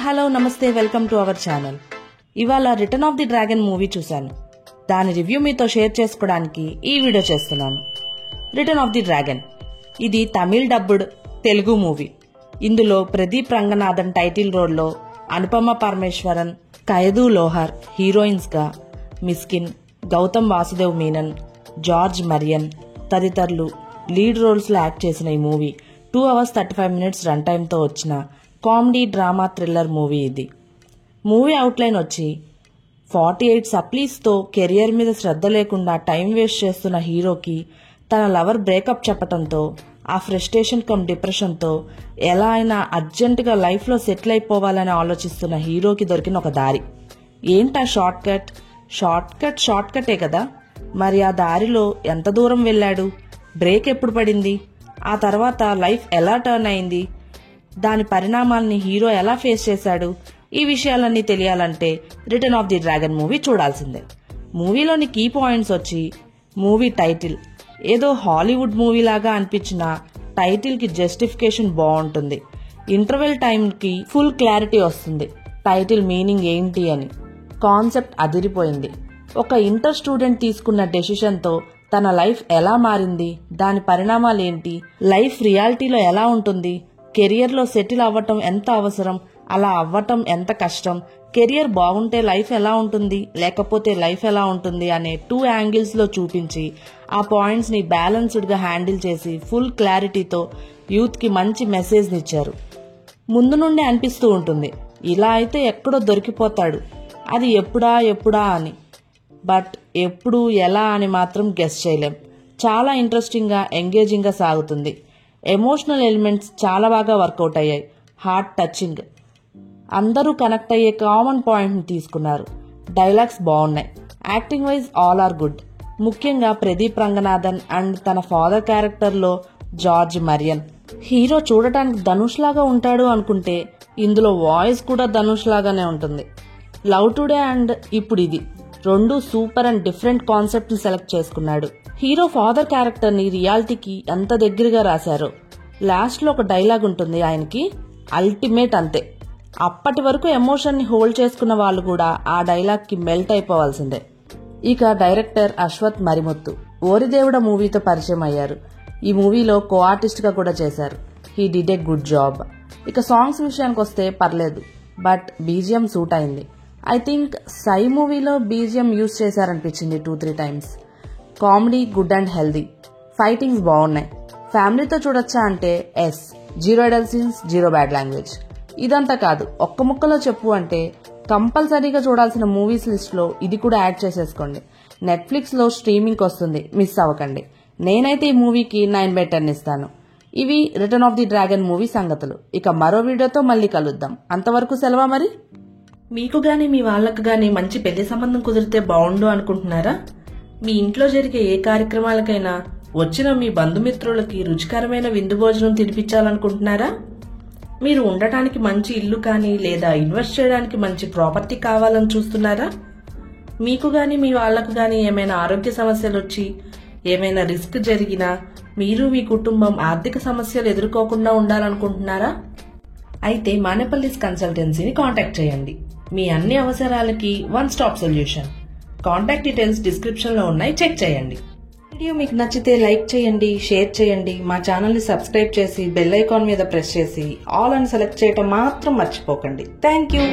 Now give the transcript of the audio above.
Hello నమస్తే welcome to our channel. ఇవాళ return of the dragon movie చూశాను. దాని రివ్యూ మీతో షేర్ చేసుకోవడానికి ఈ వీడియో చేస్తున్నాను. రిటర్న్ ఆఫ్ ది డ్రాగన్ ఇది తమిళ్ డబ్బుడ్ తెలుగు మూవీ. ఇందులో ప్రదీప్ రంగనాథన్ టైటిల్ రోల్లో, అనుపమ పరమేశ్వరన్, కయదు లోహర్ హీరోయిన్స్ గా, మిస్కిన్, గౌతమ్ వాసుదేవ్ మీనన్, జార్జ్ మరియన్ తదితరులు లీడ్ రోల్స్ లో యాక్ట్ చేసిన ఈ movie 2 hours 35 minutes run time తో వచ్చిన కామెడీ డ్రామా థ్రిల్లర్ మూవీ ఇది. మూవీ అవుట్లైన్ వచ్చి 48 సప్లీస్తో కెరియర్ మీద శ్రద్ధ లేకుండా టైం వేస్ట్ చేస్తున్న హీరోకి తన లవర్ బ్రేకప్ చెప్పడంతో ఆ ఫ్రస్ట్రేషన్ కమ్ డిప్రెషన్తో ఎలా అయినా అర్జెంటుగా లైఫ్లో సెటిల్ అయిపోవాలని ఆలోచిస్తున్న హీరోకి దొరికిన ఒక దారి. ఏంటా షార్ట్ కటే కదా. మరి ఆ దారిలో ఎంత దూరం వెళ్ళాడు, బ్రేక్ ఎప్పుడు పడింది, ఆ తర్వాత లైఫ్ ఎలా టర్న్ అయింది, దాని పరిణామాల్ని హీరో ఎలా ఫేస్ చేశాడు, ఈ విషయాలన్నీ తెలియాలంటే return of the dragon movie చూడాల్సిందే. మూవీలోని కీ పాయింట్స్ వచ్చి, మూవీ టైటిల్ ఏదో హాలీవుడ్ మూవీ లాగా అనిపించిన టైటిల్ కి జస్టిఫికేషన్ బాగుంటుంది. ఇంటర్వెల్ టైంకి ఫుల్ క్లారిటీ వస్తుంది టైటిల్ మీనింగ్ ఏంటి అని. కాన్సెప్ట్ అదిరిపోయింది. ఒక ఇంటర్ స్టూడెంట్ తీసుకున్న డెసిషన్తో తన లైఫ్ ఎలా మారింది, దాని పరిణామాలు ఏంటి, లైఫ్ రియాలిటీలో ఎలా ఉంటుంది, కెరియర్లో సెటిల్ అవ్వటం ఎంత అవసరం, అలా అవ్వటం ఎంత కష్టం, కెరియర్ బాగుంటే లైఫ్ ఎలా ఉంటుంది, లేకపోతే లైఫ్ ఎలా ఉంటుంది అనే 2 angles లో చూపించి ఆ పాయింట్స్ ని బ్యాలెన్స్డ్ గా హ్యాండిల్ చేసి ఫుల్ క్లారిటీతో యూత్ కి మంచి మెసేజ్ నిచ్చారు. ముందు నుండి అనిపిస్తూ ఉంటుంది ఇలా అయితే ఎక్కడో దొరికిపోతాడు, అది ఎప్పుడా అని. బట్ ఎప్పుడు ఎలా అని మాత్రం గెస్ చేయలేం. చాలా ఇంట్రెస్టింగ్ గా ఎంగేజింగ్ గా సాగుతుంది. ఎమోషనల్ ఎలిమెంట్స్ చాలా బాగా వర్కౌట్ అయ్యాయి. హార్ట్ టచింగ్, అందరూ కనెక్ట్ అయ్యే కామన్ పాయింట్ ని తీసుకున్నారు. డైలాగ్స్ బాగున్నాయి. Acting wise all are good. ముఖ్యంగా ప్రదీప్ రంగనాథన్ అండ్ తన ఫాదర్ క్యారెక్టర్ లో జార్జ్ మరియన్. హీరో చూడటానికి ధనుష్ లాగా ఉంటాడు అనుకుంటే ఇందులో వాయిస్ కూడా ధనుష్ లాగానే ఉంటుంది. లవ్ టుడే అండ్ ఇప్పుడు ఇది రెండు సూపర్ అండ్ డిఫరెంట్ కాన్సెప్ట్ ని సెలెక్ట్ చేసుకున్నాడు. హీరో ఫాదర్ క్యారెక్టర్ ని రియాలిటీకి ఎంత దగ్గరగా రాశారో. లాస్ట్ లో ఒక డైలాగ్ ఉంటుంది ఆయనకి, అల్టిమేట్ అంతే. అప్పటి వరకు ఎమోషన్ ని హోల్డ్ చేసుకున్న వాళ్ళు కూడా ఆ డైలాగ్ కి మెల్ట్ అయిపోవాల్సిందే. ఇక డైరెక్టర్ అశ్వత్ మరిముత్తు ఓరిదేవుడ మూవీతో పరిచయం అయ్యారు. ఈ మూవీలో కో ఆర్టిస్ట్ గా కూడా చేశారు. He did a good job. ఇక సాంగ్స్ విషయానికి వస్తే పర్లేదు, బట్ బీజిఎం సూట్ అయింది. ఐ థింక్ సై మూవీలో బీజిఎం యూజ్ చేశారనిపించింది 2-3 times. Comedy good and healthy. Fightings బాగున్నాయి. ఫ్యామిలీతో చూడొచ్చా అంటే yes. 0 adult scenes, 0 bad language. ఇదంతా కాదు, ఒక్క ముక్కలో చెప్పు అంటే కంపల్సరీగా చూడాల్సిన మూవీస్ లిస్ట్ లో ఇది కూడా యాడ్ చేసేసుకోండి. నెట్ఫ్లిక్స్ లో స్ట్రీమింగ్ వస్తుంది, మిస్ అవ్వకండి. నేనైతే ఈ మూవీకి 9/10 ఇస్తాను. ఇవి return of the dragon movie సంగతులు. ఇక మరో వీడియోతో మళ్ళీ కలుద్దాం. అంతవరకు సెలవా మరి. మీకు గాని మీ వాళ్ళకు గాని మంచి పెళ్లి సంబంధం కుదిరితే బాగుండు అనుకుంటున్నారా? మీ ఇంట్లో జరిగే ఏ కార్యక్రమాలకైనా వచ్చిన మీ బంధుమిత్రులకి రుచికరమైన విందు భోజనం తినిపించాలనుకుంటున్నారా? మీరు ఉండటానికి మంచి ఇల్లు కానీ లేదా ఇన్వెస్ట్ చేయడానికి మంచి ప్రాపర్టీ కావాలని చూస్తున్నారా? మీకు గాని మీ వాళ్లకు గాని ఏమైనా ఆరోగ్య సమస్యలు వచ్చి ఏమైనా రిస్క్ జరిగినా మీరు మీ కుటుంబం ఆర్థిక సమస్యలు ఎదుర్కోకుండా ఉండాలనుకుంటున్నారా? అయితే మానేపల్లిస్ కన్సల్టెన్సీని కాంటాక్ట్ చేయండి. మీ అన్ని అవసరాలకి 1 stop solution. Contact details description లో ఉన్నాయి, చెక్ చేయండి. వీడియో మీకు నచ్చితే లైక్ చేయండి, షేర్ చేయండి. మా ఛానల్ ని సబ్స్క్రైబ్ చేసి బెల్ ఐకాన్ మీద ప్రెస్ చేసి ఆల్ అని సెలెక్ట్ చేయటం మాత్రం మర్చిపోకండి. Thank you.